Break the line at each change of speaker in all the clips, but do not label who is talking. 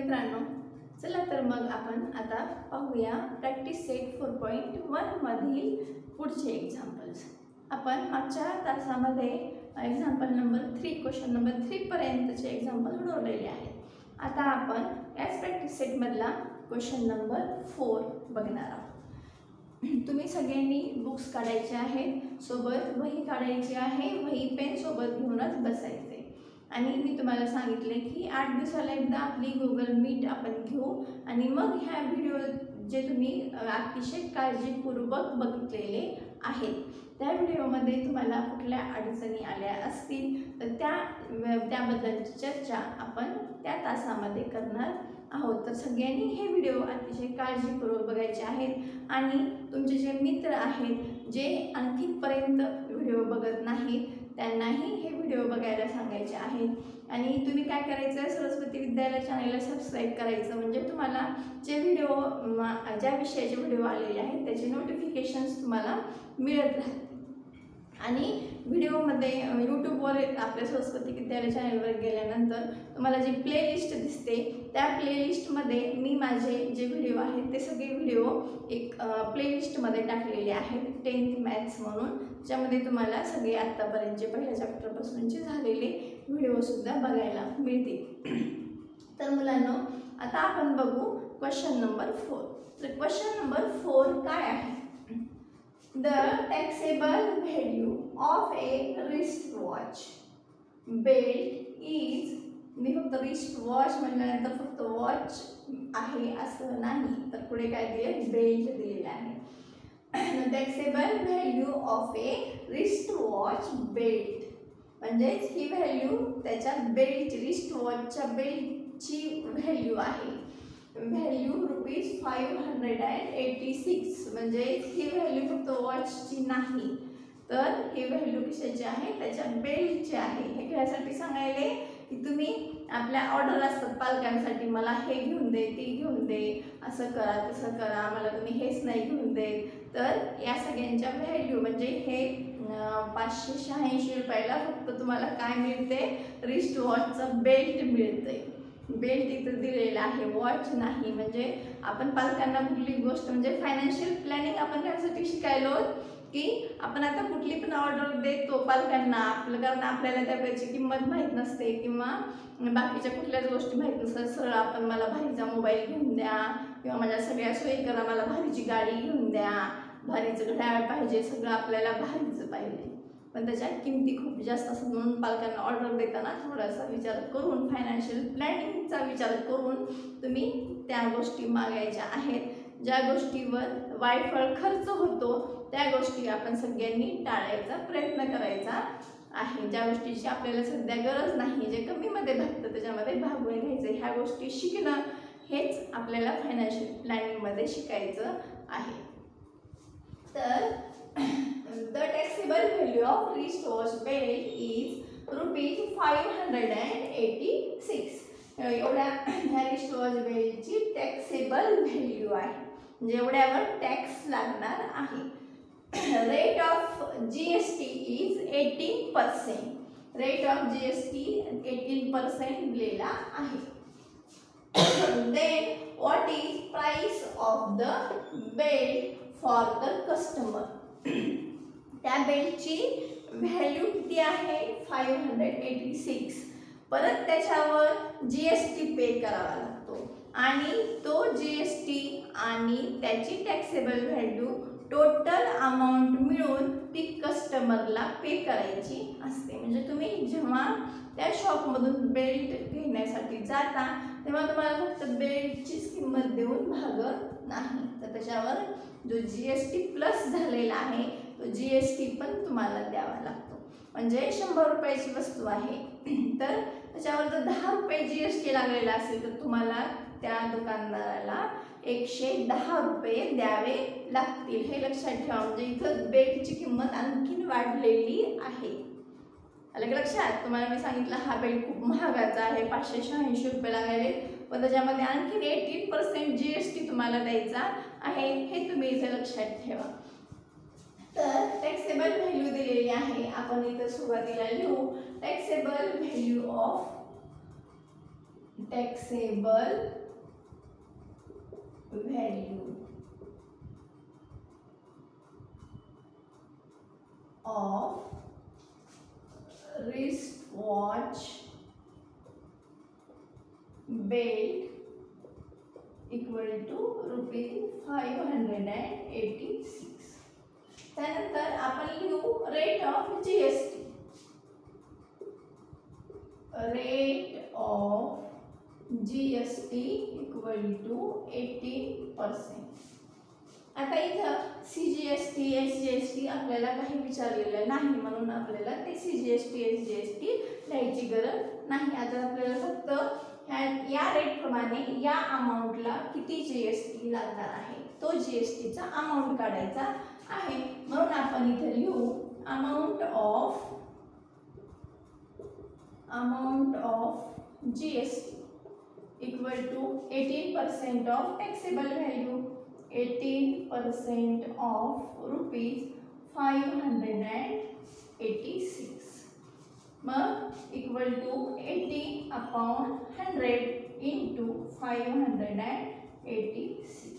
मित्रांनो, चला तर मग आपण आता पाहूया प्रॅक्टिस सेट 4.1 मधील पुढचे एक्झाम्पल्स। आपण मागच्या तासामध्ये एक्झाम्पल नंबर 3 क्वेश्चन नंबर 3 पर्यंतचे एक्झाम्पल सोडवलेले आहेत। आता आपण याच प्रॅक्टिस सेट मधला क्वेश्चन नंबर 4 बघणार आहोत। तुम्ही सगळ्यांनी बुक्स काढायचे आहेत, सोबत वही काढायची आहे, वही पेन सोबत घेऊनच बसायचे। आणि मी तुम्हाला सांगितले की 8 दिवसाला एकदा आपली गुगल मीट आपण घेऊ आणि मग ह्या व्हिडिओ जे तुम्ही अतिशय काळजीपूर्वक बघितलेले आहेत त्या व्हिडिओमध्ये तुम्हाला कुठल्या अडचणी आल्या असतील तर त्याबद्दलची चर्चा आपण त्या तासामध्ये करणार आहोत। तर सगळ्यांनी हे व्हिडिओ अतिशय काळजीपूर्वक बघायचे आहेत आणि तुमचे जे मित्र आहेत जे आणखीपर्यंत व्हिडिओ बघत नाहीत त्यांनाही हे व्हिडिओ बघायला सांगायचे आहेत। आणि तुम्ही काय करायचं, सरस्वती विद्यालय चॅनलला सबस्क्राईब करायचं, म्हणजे तुम्हाला जे व्हिडिओ ज्या विषयाचे व्हिडिओ आलेले आहेत त्याचे नोटिफिकेशन्स तुम्हाला मिळत राहतील। आणि व्हिडिओमध्ये यूट्यूबवर आपल्या सरस्वती विद्यालय चॅनलवर गेल्यानंतर तुम्हाला जी प्लेलिस्ट दिसते त्या प्लेलिस्टमध्ये मी माझे जे व्हिडिओ आहेत ते सगळे व्हिडिओ एक प्लेलिस्टमध्ये टाकलेले आहेत 10th मॅथ्स म्हणून, ज्यामध्ये तुम्हाला सगळे आत्तापर्यंतचे पहिल्या चॅप्टरपासूनचे झालेले व्हिडिओसुद्धा बघायला मिळतील। तर मुलांनो, आता आपण बघू क्वेश्चन नंबर 4। तर क्वेश्चन नंबर 4 काय आहे? The taxable value of a wristwatch belt is, मी फक्त रिस्ट वॉच म्हटल्यानंतर फक्त वॉच आहे असं नाही, तर पुढे काय दिले, बेल्ट दिलेला आहे। Taxable value of A wrist watch belt म्हणजे ही व्हॅल्यू त्याच्या बेल्ट, रिस्ट वॉचच्या बेल्टची व्हॅल्यू आहे। व्हॅल्यू ₹586 म्हणजे ही व्हॅल्यू फक्त वॉचची नाही तर ही व्हॅल्यू कशाची आहे, त्याच्या बेल्टची आहे। हे घ्यायसाठी सांगायले की तुम्ही आपल्या ऑर्डर असतात पालकांसाठी, मला हे घेऊन दे, ती घेऊन दे, असं करा तसं करा, मला तुम्ही हेच नाही घेऊन देत, तर या सगळ्यांच्या व्हॅल्यू म्हणजे हे 586 रुपयाला फक्त तुम्हाला काय मिळते, रिस्ट वॉचचं बेल्ट मिळते। बेल्ट इथं दिलेला आहे, वॉच नाही। म्हणजे आपण पालकांना कुठली गोष्ट म्हणजे फायनान्शियल प्लॅनिंग आपण त्यासाठी शिकायलो की आपण आता कुठली पण ऑर्डर देतो पालकांना आपलं, कारण आपल्याला त्याची किंमत माहीत नसते किंवा बाकीच्या कुठल्याच गोष्टी माहीत नसतात। सरळ आपण मला भारीचा मोबाईल घेऊन द्या किंवा माझ्या सगळ्या सोयी करा, मला भारीची गाडी घेऊन द्या, भारीचं घड्याळ पाहिजे, सगळं आपल्याला भारीचं पाहिजे, पण त्याच्या किमती खूप जास्त असतात। म्हणून पालकांना ऑर्डर देताना थोडासा विचार करून, फायनान्शियल प्लॅनिंगचा विचार करून तुम्ही त्या गोष्टी मागायच्या आहेत। ज्या गोष्टीवर वायफळ खर्च होतो त्या गोष्टी आपण सगळ्यांनी टाळायचा प्रयत्न करायचा आहे। ज्या गोष्टीची आपल्याला सध्या गरज नाही, जे कमीमध्ये भागतं त्याच्यामध्ये भागवून घ्यायचं, ह्या गोष्टी शिकणं हेच आपल्याला फायनान्शियल प्लॅनिंगमध्ये शिकायचं आहे। तर the taxable value of wristwatch belt is ₹586। एवढ्या ह्या रिस्टवॉच बेल्टची टॅक्सेबल व्हॅल्यू आहे, म्हणजे एवढ्यावर टॅक्स लागणार आहे। Rate of GST is 18%। Rate of GST 18% दिलेला आहे। Then what is price of the belt for the customer? त्या बेल्टची व्हॅल्यू किती आहे, 586। परत त्याच्यावर GST पे करावा लागतो आणि तो GST आणि त्याची टॅक्सेबल व्हॅल्यू टोटल अमाऊंट मिळून ती कस्टमरला पे करायची असते। म्हणजे तुम्ही जेव्हा त्या शॉपमधून बेल्ट घेण्यासाठी जाता तेव्हा तुम्हाला फक्त बेल्टचीच किंमत देऊन भागत नाही, तर त्याच्यावर जो GST प्लस झालेला आहे तो GST पण तुम्हाला द्यावा लागतो। म्हणजे 100 रुपयाची वस्तू आहे तर त्याच्यावर जर 10 रुपये GST लागलेला असेल तर तुम्हाला त्या दुकानदाराला 110 रुपये द्यावे लागतील। हे लक्षात ठेवा, म्हणजे इथं बेल्टची किंमत आणखीन वाढलेली आहे। अलग लक्षात, तुम्हाला मी सांगितलं हा बेल्ट खूप महागाचा आहे, 586 रुपये लागले, पण त्याच्यामध्ये आणखीन 18% GST तुम्हाला द्यायचा आहे, हे तुम्ही इथे लक्षात ठेवा। तर टॅक्सेबल व्हॅल्यू दिलेली आहे, आपण इथं सुरुवातीला लिहू taxable value of taxable value of wristwatch belt equal to ₹586. त्यानंतर आपण लिहू rate of GST. Rate of GST equal to 18%. आता इथं सीजीएसटी एसजीएसटी आपल्याला काही विचारलेलं नाही, म्हणून आपल्याला ते सीजीएसटी एसजीएसटी लिहायची गरज नाही. आता आपल्याला फक्त या रेट प्रमाणे या अमाउंटला किती जीएसटी लागणार आहे तो जीएसटीचा अमाउंट काढायचा आहे. म्हणून आपण इथे लिहू amount of GST equal to 18% of taxable value, 18% of ₹586. मग इक्वल टू 80/100 इंटू 586.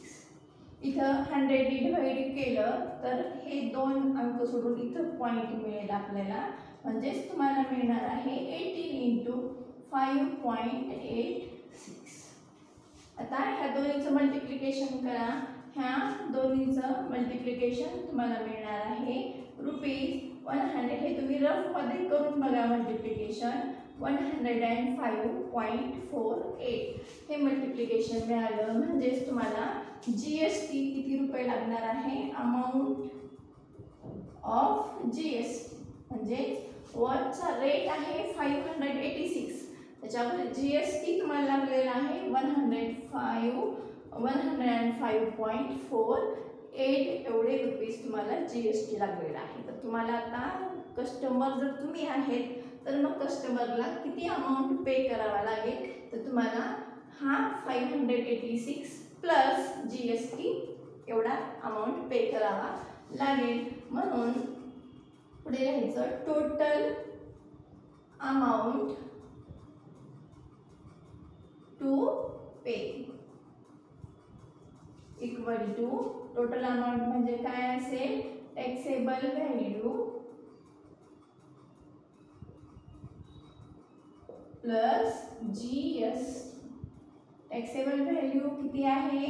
इथं 100 डिवाइड केलं तर हे 2 अंक सोडून इथं पॉईंट मिळेल आपल्याला, म्हणजेच तुम्हाला मिळणार आहे 18 इंटू 5.86. आता ह्या दोन्हीचं मल्टिप्लिकेशन करा. ह्या दोन्हीचं मल्टिप्लिकेशन तुम्हाला मिळणार आहे ₹100. हे तुम्ही रफ मध्ये करून बघा मल्टिप्लिकेशन. 105.48 हे मल्टिप्लिकेशन मिळालं, म्हणजेच तुम्हाला जीएसटी किती रुपये लागणार आहे. अमाऊंट ऑफ जीएसटी म्हणजे वॉचचा रेट आहे 586, त्याच्यावर जीएसटी तुम्हाला लागलेला आहे 105.48 एवढे रुपीज तुम्हाला जीएसटी लागलेला आहे. तर तुम्हाला आता कस्टमर जर तुम्ही आहेत तर मग कस्टमरला किती अमाऊंट पे करावा लागेल, तर तुम्हाला हा 586 प्लस जीएसटी एवढा अमाऊंट पे करावा लागेल. म्हणून पुढे लिहायचं total amount to pay equal to total amount म्हणजे काय असेल, taxable value plus GST. Taxable value किती आहे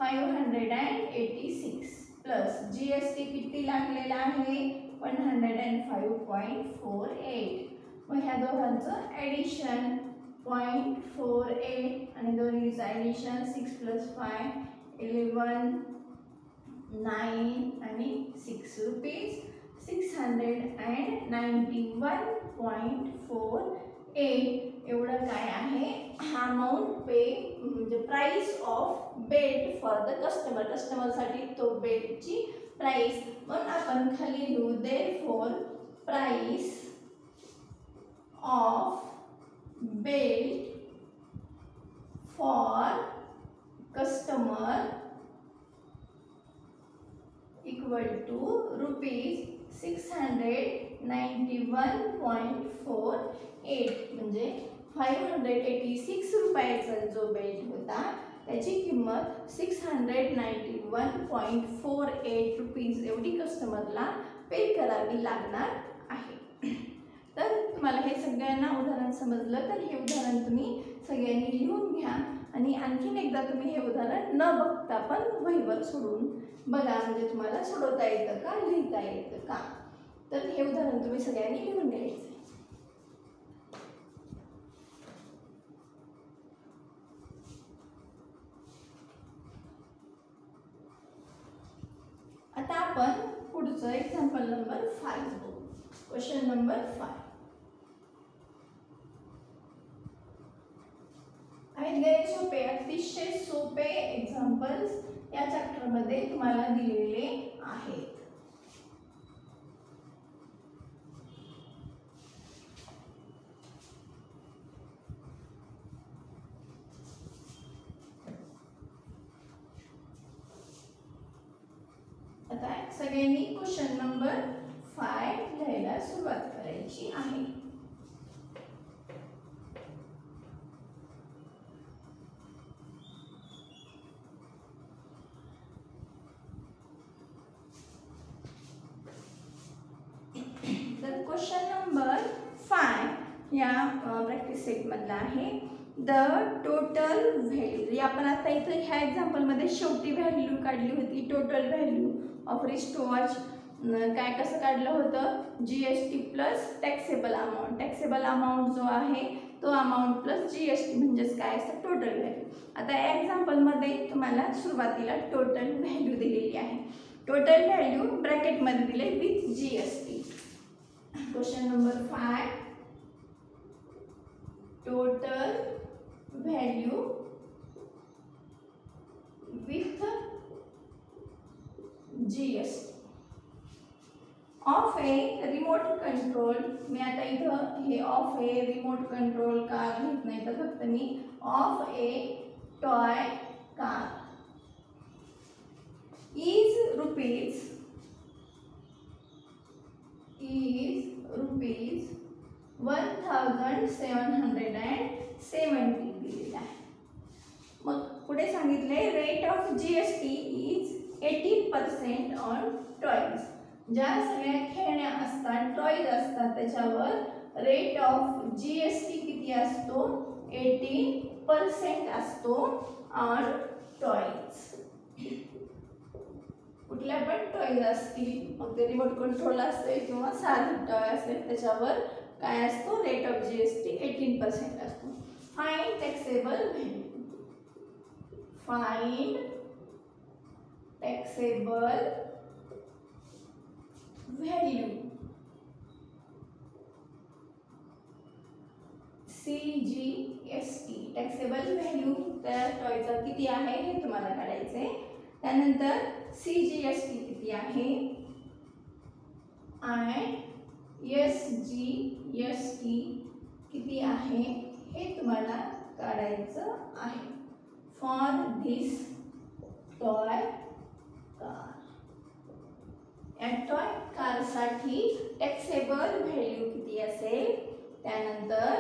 586 प्लस जीएसटी किती लागलेला आहे 105.48. मग ह्या दोघांचं ॲडिशन 0.48 आणि दोन्हीचं ॲडिशन 6 + 5 11 9 आणि 6 रुपीज 691.48 एवढं काय आहे अमाऊंट पे म्हणजे price of belt for the customer. कस्टमरसाठी तो बेल्टची प्राइस. म्हणून आपण खाली लिहू therefore price of belt for customer equal to ₹691.48 म्हणजे 586 रुपयाचा जो बेल्ट होता त्याची किंमत 691.48 रुपीज एवढी कस्टमरला पे करावी लागणार आहे. तर तुम्हाला हे सगळ्यांना उदाहरण समजलं तर हे उदाहरण तुम्ही सगळ्यांनी लिहून घ्या आणि आणखीन एकदा तुम्ही हे उदाहरण न बघता पण वहीवर सोडून बघा, म्हणजे तुम्हाला सोडवता येतं का लिहिता येतं का. तर हे उदाहरण तुम्ही सगळ्यांनी लिहून घ्यायचं. आता आपण पुढचं एक्झाम्पल नंबर 5 बघू. क्वेश्चन नंबर 5 आहेत गैर सोपे, अतिशय सोपे एक्झाम्पल्स या चॅप्टर मध्ये तुम्हाला दिलेले आहेत. आता सगळ्यांनी क्वेश्चन नंबर 5 लिहायला सुरुवात करायची आहे. या प्रॅक्टिस सेटमधला आहे. द टोटल व्हॅल्यू, आपण आता इथं ह्या एक्झाम्पलमध्ये शेवटी व्हॅल्यू काढली होती, total value of wrist watch. काय कसं काढलं होतं, GST plus taxable amount. Taxable amount जो आहे तो अमाऊंट प्लस GST म्हणजेच काय असतं, टोटल व्हॅल्यू. आता या एक्झाम्पलमध्ये तुम्हाला सुरुवातीला टोटल व्हॅल्यू दिलेली आहे. टोटल व्हॅल्यू ब्रॅकेटमध्ये दिले with GST. Question number 5, total value with GST of a remote control. मी आता इथं हे of a remote control car घेत नाही तर फक्त मी of a toy car is rupees 1770 दिलेला आहे. मग पुढे सांगितले rate of GST is 18% on toys. ज्या सगळ्या खेळण्या असतात, टॉयज असतात, त्याच्यावर रेट ऑफ GST किती असतो, 18% असतो ऑन टॉयज. कुठल्या पण टॉयज असतील, मग ते रिमोट कंट्रोल असेल किंवा साधी टॉय असेल, त्याच्यावर काय असतो, रेट ऑफ GST 18% असतो. Find taxable value. Find taxable value CGST. Taxable value त्या टॉयचा किती आहे हे तुम्हाला काढायचे. त्यानंतर CGST किती आहे आणि SGST किती आहे हे तुम्हाला काढायचं आहे. For this toy car. या टॉय कारसाठी टॅक्सेबल व्हॅल्यू किती असेल, त्यानंतर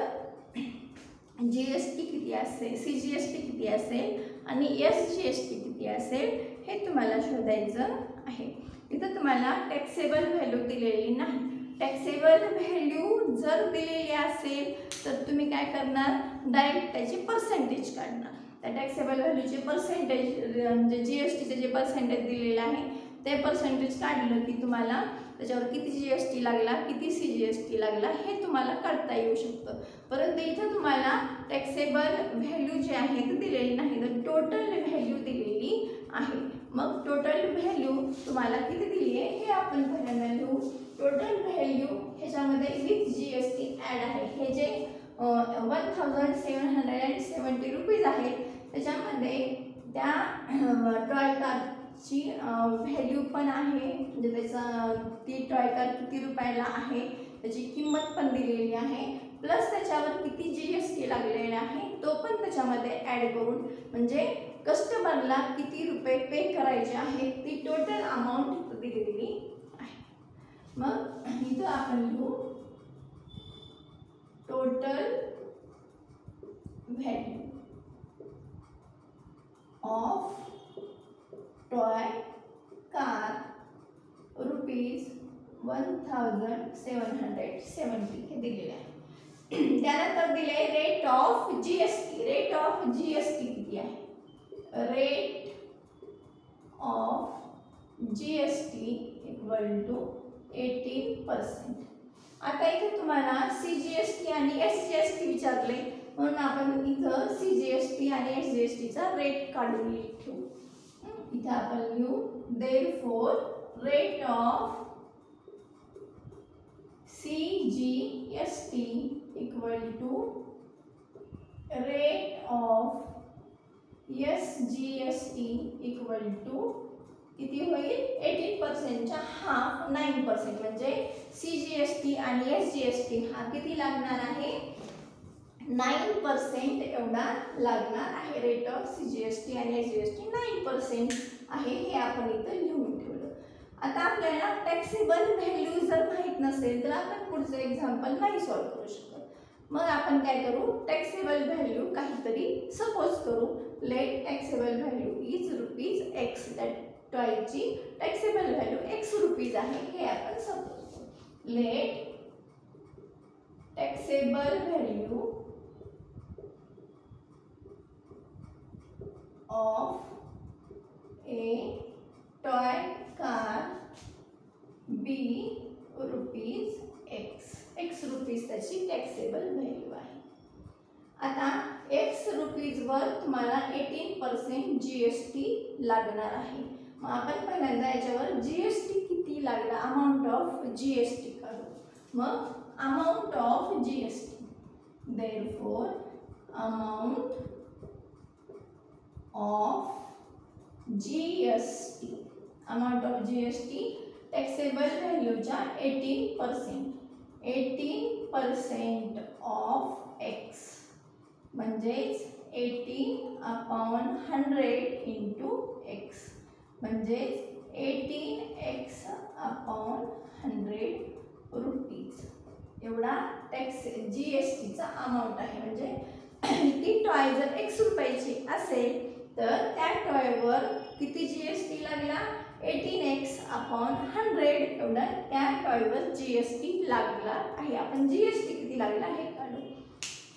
GST किती असेल, CGST किती असेल आणि SGST किती असेल हे तुम्हाला शोधायचं आहे. इथं तुम्हाला टॅक्सेबल व्हॅल्यू दिलेली नाही. टॅक्सेबल व्हॅल्यू जर दिलेली असेल तर तुम्ही काय करणार, डायरेक्ट त्याची पर्सेंटेज काढणार. त्या टॅक्सेबल व्हॅल्यूचे पर्सेंटेज म्हणजे GSTचे जे पर्सेंटेज दिलेले आहे ते पर्सेंटेज काढलं की तुम्हाला त्याच्यावर किती GST लागला, किती CGST लागला हे तुम्हाला काढता येऊ शकतं. परंतु इथं तुम्हाला टॅक्सेबल व्हॅल्यू जे आहे ते दिलेली नाही, तर टोटल व्हॅल्यू दिलेली आहे. मग टोटल व्हॅल्यू तुम्हाला किती दिली आहे हे आपण पहिल्यांदा लिहू. टोटल व्हॅल्यू ह्याच्यामध्ये विथ GST ॲड आहे. हे जे 1770 रुपीज आहे त्याच्यामध्ये त्या टॉय कारची व्हॅल्यू पण आहे, म्हणजे त्याचा ती टॉय कार किती रुपयाला आहे त्याची किंमत पण दिलेली आहे, प्लस त्याच्यावर किती GST लागलेला आहे तो पण त्याच्यामध्ये ॲड करून, म्हणजे कस्टमरला किती रुपये पे करायचे आहेत ती टोटल अमाऊंट इथं दिलेली आहे. मग इथं आपण लिहू total value of toy car rupees 1770 हे दिलेले आहे. त्यानंतर दिले rate of GST. Rate of GST किती आहे, rate of GST equal to 18%. आता इथे तुम्हाला CGST आणि SGST विचारले म्हणून आपण इथं CGST आणि SGSTचा रेट काढून ठेवू. इथे आपण लिहू therefore rate of CGST equal to rate of SGST equal to किती होईल, 18%च्या हाफ 9%, म्हणजे CGST आणि SGST हा किती लागणार आहे, 9% एवढा लागणार आहे. रेट ऑफ CGST आणि SGST 9% आहे हे आपण इथं लिहून ठेवलं. आता आपल्याला टॅक्सेबल व्हॅल्यू जर माहित नसेल तर आपण पुढचं एक्झाम्पल नाही सॉल्व्ह करू शकत. मग आपण काय करू, टॅक्सेबल व्हॅल्यू काहीतरी सपोज करू. Let taxable value is rupees X. That टॉयची टॅक्सेबल व्हॅल्यू X रुपीज आहे हे आपण सपोज करू. Let taxable taxable value of a toy car B rupees x rupees त्याची टॅक्सेबल व्हॅल्यू आहे. आता x रुपीजवर तुम्हाला 18% जीएसटी लागणार आहे. मग आपण पहिल्यांदा याच्यावर जीएसटी किती लागला अमाउंट ऑफ जीएसटी काढू. मग amount of GST, therefore amount of GST, amount of GST taxable व्हॅल्यूच्या 18% ऑफ एक्स म्हणजेच 18/100 इंटू एक्स म्हणजेच 18x/100 रुपीज एवढा टॅक्स जीएसटीचा अमाऊंट आहे. म्हणजे ती टॉय जर x रुपयाची असेल तर त्या टॉयवर किती जीएसटी लागला 18x/100 एवढा त्या टॉयवर जीएसटी लागला आहे. आपण जीएसटी किती लागला हे काढू.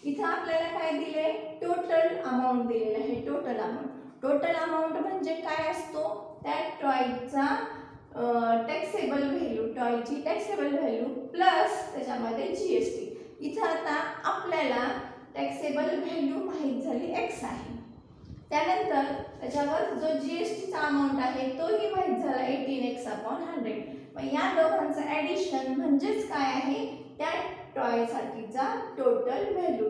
इथं आपल्याला काय दिले टोटल अमाऊंट दिलेला आहे. टोटल अमाऊंट म्हणजे काय असतो त्या टॉयचा टॅक्सेबल व्हॅल्यू, टॉयची टॅक्सेबल व्हॅल्यू प्लस त्याच्यामध्ये जीएसटी. इथं आता आपल्याला टॅक्सेबल व्हॅल्यू माहित झाली x आहे. त्यानंतर त्याच्यावर जो जीएसटीचा अमाउंट आहे तोही माहित झाला 18x/100. मग या दोघांचं ॲडिशन म्हणजेच काय आहे त्या टॉयसाठीचा टोटल व्हॅल्यू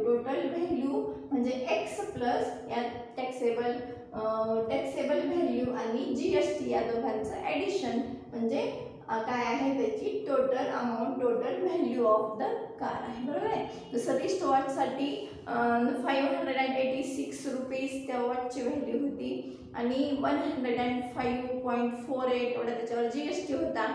म्हणजे x प्लस या टॅक्सेबल व्हॅल्यू आणि जीएसटी या दोघांचं ॲडिशन म्हणजे काय आहे त्याची total amount, total value of the car आहे. बरोबर आहे. जसं रिस्ट वॉचसाठी 586 रुपीज त्या वॉचची व्हॅल्यू होती आणि 105.48 एवढा त्याच्यावर जीएसटी होता.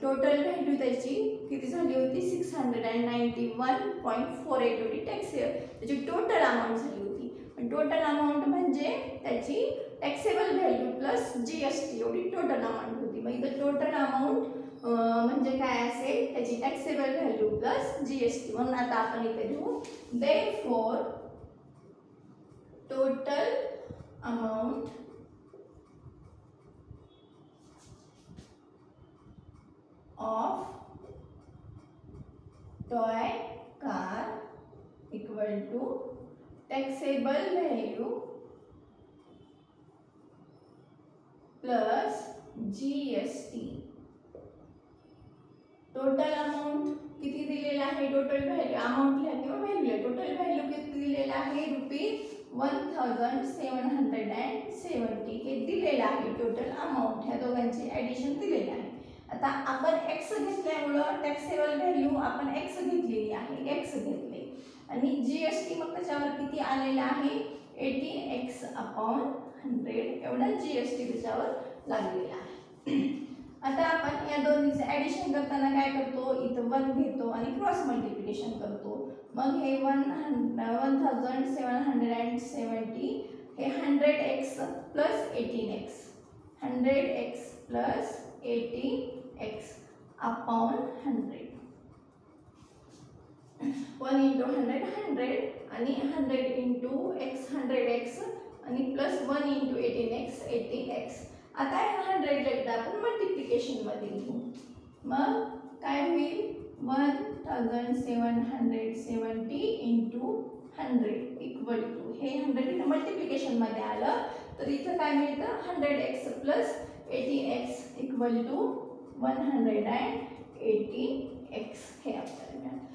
टोटल व्हॅल्यू त्याची किती झाली होती 691.48 एवढी त्याची टोटल अमाऊंट झाली होती. पण टोटल अमाऊंट म्हणजे त्याची टॅक्सेबल व्हॅल्यू प्लस जीएसटी एवढी टोटल अमाऊंट होती. मग इथं टोटल अमाऊंट म्हणजे काय असेल त्याची टॅक्सेबल व्हॅल्यू प्लस जीएसटी. म्हणून आता आपण इथे लिहू therefore total amount of toy car equal to taxable value plus GST. Total amount किती दिलेला आहे टोटल व्हॅल्यू अमाऊंट लिहा किंवा व्हॅल्यू टोटल व्हॅल्यू किती दिलेला आहे ₹1770 हे दिलेलं आहे टोटल अमाऊंट. ह्या दोघांची ॲडिशन दिलेलं आहे. आता आपण x घेतल्यामुळं टॅक्सेबल व्हॅल्यू आपण x घेतलेली आहे, x घेतले आणि जीएसटी मग त्याच्यावर किती आलेला आहे 18x/100 एवढा जीएसटी त्याच्यावर लागलेला आहे. आता आपण या दोन्हीचे ॲडिशन करताना काय करतो इथं 1 घेतो आणि क्रॉस मल्टिप्लिकेशन करतो. मग हे 1770 हे 100x plus 18x 100x plus 18x/100 1 into 100 100 आणि 100 into x 100x आणि प्लस 1 into 18x 18x. आता 100 एकदा आपण मल्टिप्लिकेशन मध्ये घेऊ. मग काय होईल 1770 into 100 इक्वल टू हे 100 मल्टिप्लिकेशन मध्ये आलं तर इथं काय मिळतं 100x plus 18x equal to 118x हे आपल्याला मिळालं.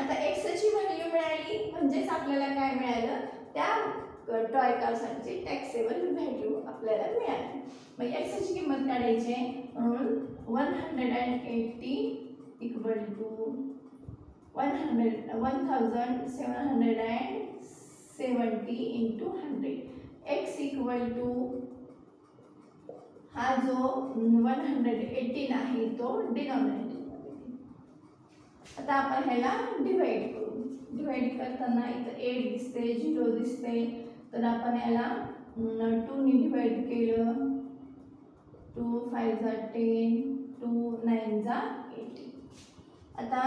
आता x ची व्हॅल्यू मिळाली म्हणजेच आपल्याला काय मिळालं त्या टॉय कारसाठी टॅक्सेबल व्हॅल्यू आपल्याला मिळाली. मग x ची किंमत काढायची आहे म्हणून 180 equal to 1770 into 100 x equal to हा जो 118 आहे तो डिनॉमिनेटर मध्ये. आता आपण ह्याला डिवाइड करू. डिवाइड करताना इथं 8 दिसते 0 दिसते तर आपण याला 2 ने डिवाइड केलं 2 5 10 2 9 18. आता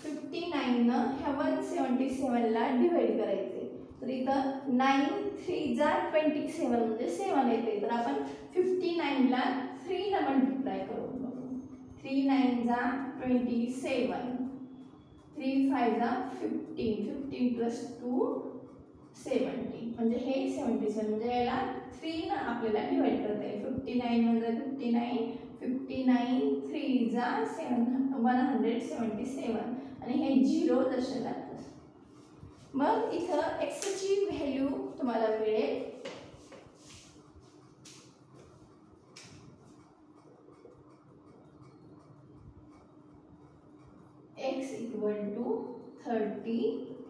59 9नं ह्या 177ला डिवाइड करायचे. तर इथं 9 3 जा 27 म्हणजे 7 येते. तर आपण 59ला 3नं मल्टिप्लाय करून बघू. 3 9 जा 27, 3 5 जा 15, 15 प्लस 2 70 म्हणजे हे 77 म्हणजे याला 3नं आपल्याला डिवाइड करता येईल. 59 म्हणजे 59, 59 3 जा 177 आणि हे 0 दशला. मग इथं एक्सची व्हॅल्यू तुम्हाला मिळेल x equal to 30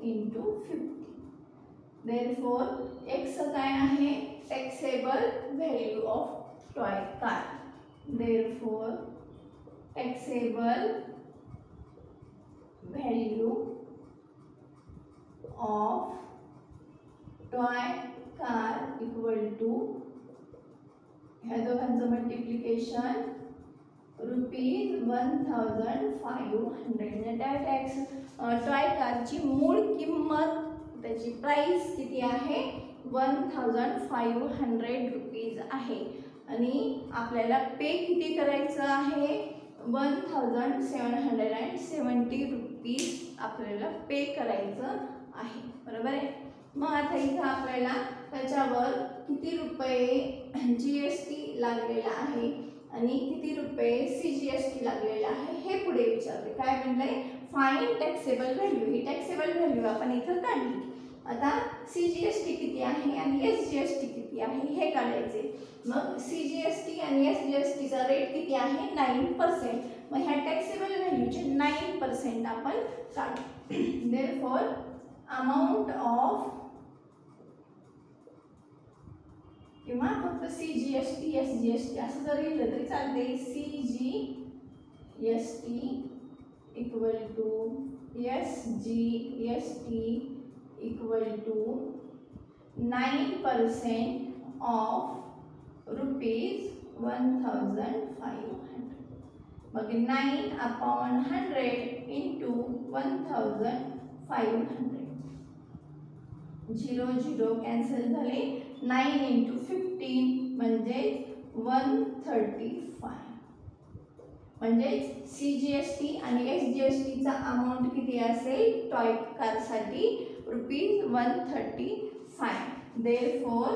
into 50. Therefore x काय आहे taxable value of toy car. Therefore taxable value of toy car equal to ह्या दोघांचं मल्टिप्लिकेशन ₹1500. म्हणजे त्या टॉय कारची मूळ किंमत त्याची प्राइस किती आहे 1500 रुपीज आहे आणि आपल्याला पे किती करायचं आहे 1770 रुपीज आपल्याला पे करायचं आहे. बरोबर आहे. मग आता इथं आपल्याला त्याच्यावर किती रुपये GST लागलेला आहे आणि किती रुपये CGST लागलेला आहे हे पुढे विचारले. काय म्हणलंय फाइंड टॅक्सेबल व्हॅल्यू. ही टॅक्सेबल व्हॅल्यू आपण इथं काढली. आता CGST किती आहे आणि SGST किती आहे हे काढायचे. मग CGST आणि SGSTचा रेट किती आहे 9%. मग ह्या टॅक्सेबल व्हॅल्यूचे 9% आपण काढू. देअरफॉर अमाउंट ऑफ किंवा फक्त CGST SGST असं जर लिहिलं तरी चालते. CGST equal to SGST equal to 9% of ₹1500. मग 9/100 इंटू 1500. 0 0 कॅन्सल झाले. 9 इंटू 15 म्हणजे 135. म्हणजे CGST आणि SGSTचा अमाउंट किती असेल टॉय कारसाठी ₹135. Therefore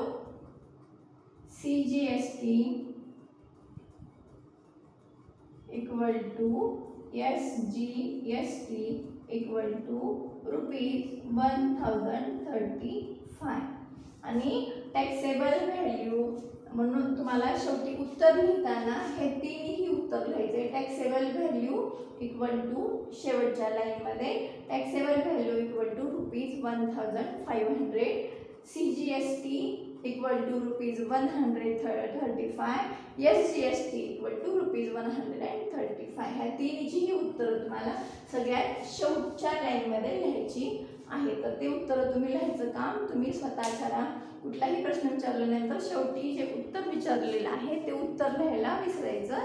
CGST equal to SGST equal to ₹1035. आणि टॅक्सेबल व्हॅल्यू म्हणून तुम्हाला शेवटी उत्तर लिहिताना हे तिन्ही उत्तर लिहायचे. टॅक्सेबल व्हॅल्यू इक्वल टू शेवटच्या लाईनमध्ये taxable value equal to ₹1500, CGST equal to ₹135, SGST equal to ₹135. ह्या तिन्हीची उत्तरं तुम्हाला सगळ्यात शेवटच्या लाईनमध्ये लिहायची आहे. तर ते उत्तर तुम्ही लिहायचं काम तुम्ही स्वतः करा. कुठलाही प्रश्न विचारल्यानंतर शेवटी जे उत्तर विचारलेलं आहे ते उत्तर लिहायला विसरायचं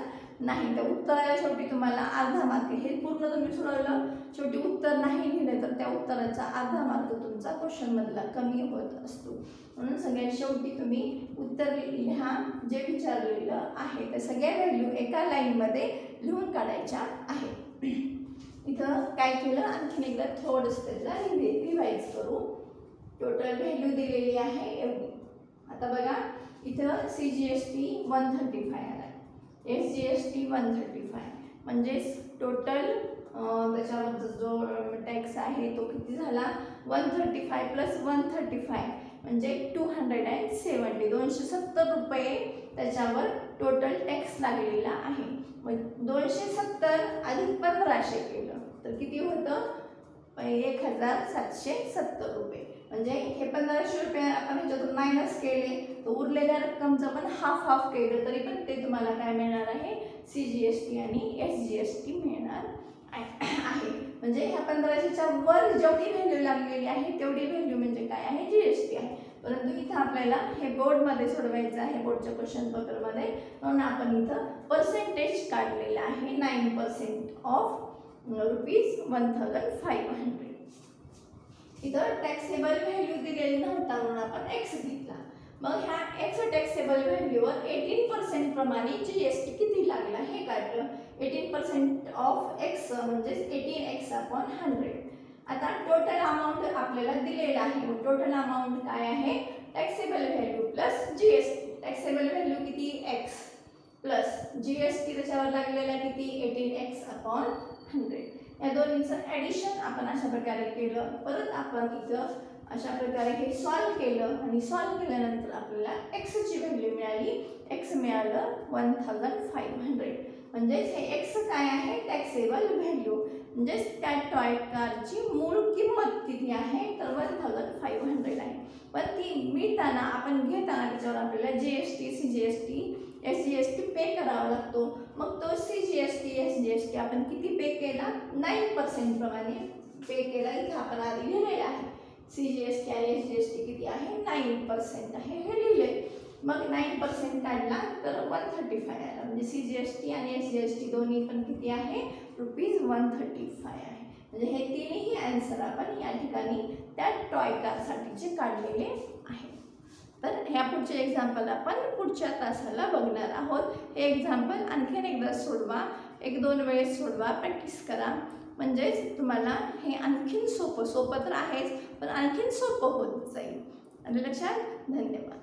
नाही. त्या उत्तराला शेवटी तुम्हाला अर्धा मार्क. हे पूर्ण तुम्ही सोडवलं शेवटी उत्तर नाही लिहिलं तर त्या उत्तराचा अर्धा मार्क तुमचा क्वेश्चन मधला कमी होत असतो. म्हणून सगळ्यात शेवटी तुम्ही उत्तर लिहा जे विचारलेलं आहे. त्या सगळ्या व्हॅल्यू एका लाईनमध्ये लिहून काढायच्या आहेत. इथं काय केलं आणखीन एकदा थोडंसं त्याला रिवाइज करू. टोटल व्हॅल्यू दिलेली आहे एवढी. आता बघा इथं CGST 135 आला, SGST 135 म्हणजेच टोटल त्याच्यावरचा जो टॅक्स आहे तो किती झाला 135 प्लस 135 म्हणजे 270. 270 रुपये त्याच्यावर टोटल टॅक्स लागलेला आहे. मग 270 अधिक 1500 केलं तर किती होतं 1770 रुपये. म्हणजे हे 1500 रुपये आपण ह्याच्यातून मायनस केले तर उरलेल्या रक्कमचं पण हाफ केलं तरी पण ते तुम्हाला काय मिळणार आहे CGST आणि SGST मिळणार आहे. म्हणजे ह्या 1500च्या वर जेवढी व्हॅल्यू लागलेली आहे तेवढी व्हॅल्यू म्हणजे काय आहे GST आहे. परंतु इथं आपल्याला हे बोर्डमध्ये सोडवायचं आहे बोर्डच्या क्वेश्चन पेपरमध्ये. म्हणून आपण इथं पर्सेंटेज काढलेलं आहे 9% ऑफ ₹1500. इथं टॅक्सेबल व्हॅल्यू दिलेली नव्हता म्हणून आपण एक्स घेतला. मग ह्या एक्स टॅक्सेबल व्हॅल्यूवर 18% प्रमाणे जीएसटी किती लागला हे काढलं. 18% ऑफ एक्स म्हणजे 18x/100. आता टोटल अमाऊंट आपल्याला दिलेला आहे. मग टोटल अमाऊंट काय आहे? Taxable value plus GST. Taxable value किती? एक्स प्लस जीएसटी त्याच्यावर लागलेला किती? 18x/100. या दोन्हीचं ॲडिशन आपण अशा प्रकारे केलं. परत आपण इथं अशा प्रकारे हे सॉल्व केलं आणि सॉल्व केल्यानंतर आपल्याला एक्सची व्हॅल्यू मिळाली. एक्स मिळालं 1500. म्हणजेच हे एक्स काय आहे? Taxable value. म्हणजेच त्या टॉय कारची मूळ किंमत किती आहे? तर 1500 आहे. पण ती मिळताना आपण घेताना त्याच्यावर आपल्याला जीएसटी, सीजीएसटी, एसजीएसटी पे करावा लागतो. मग तो सीजीएसटी, एसजीएसटी आपण किती पे केला? 9% प्रमाणे पे केला. इथे आपण आधी लिहिलेलं आहे. सीजीएसटी आणि एसजीएसटी किती आहे? 9% आहे हे लिहिले. मग 9% काढला तर 135 आला. म्हणजे सीजीएसटी आणि एसजीएसटी दोन्ही पण किती आहे? ₹135 आहे. म्हणजे हे तिन्ही आन्सर आपण या ठिकाणी त्या टॉय कारसाठीचे काढलेले आहे. तर ह्या पुढचे एक्झाम्पल आपण पुढच्या तासाला बघणार आहोत. हे एक्झाम्पल आणखीन एकदा सोडवा, 1-2 वेळेस सोडवा, प्रॅक्टिस करा. म्हणजेच तुम्हाला हे आणखीन सोपं तर आहेच, पण आणखीन सोपं होत जाईल. आणि लक्षात. धन्यवाद.